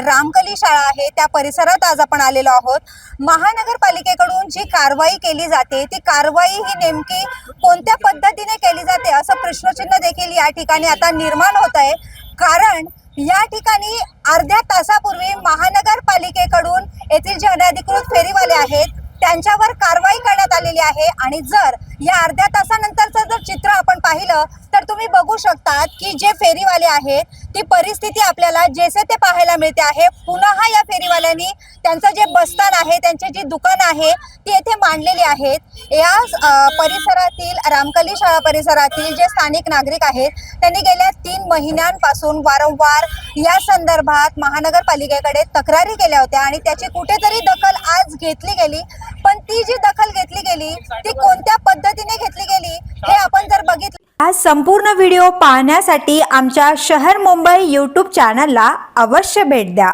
रामकली शाळा आहे त्या परिसरात आज आपण आलेलो आहोत। महानगरपालिकेकडून जी कारवाई केली जाते ती कारवाई ही नेमकी कोणत्या पद्धतीने केली जाते असं प्रश्नचिन्ह देखील या ठिकाणी आता निर्माण होत आहे। कारण या ठिकाणी अर्ध्या तासापूर्वी महानगरपालिकेकडून येथील जे अनधिकृत फेरीवाले आहेत त्यांच्यावर कारवाई करण्यात आलेली आहे आणि जर या अर्ध्या तासानंतरचं जर चित्र आपण पाहिलं तर तुम्ही बघू शकता की जे फेरीवाले आहेत ती परिस्थिती आपल्याला जैसे ते पाहायला मिळते आहे। पुन्हा या फेरीवाल्यांनी त्यांचं जे बसस्थान आहे त्यांची जी दुकान आहे ती येथे मांडलेली आहेत। या परिसरातील रामकली शाळा परिसरातील जे स्थानिक नागरिक आहेत त्यांनी गेल्या 3 महिन्यांपासून वारंवार या संदर्भात महानगरपालिकेकडे तक्रारी केल्या होत्या आणि त्याची कुठेतरी दखल आज घेतली गेली। पण ती जी दखल घेतली गेली ती कोणत्या पद्धतीने घेतली गेली हे आपण जर बघितलं। हा संपूर्ण व्हिडिओ पाहण्यासाठी आमच्या शहर मुंबई YouTube चॅनलला अवश्य भेट द्या।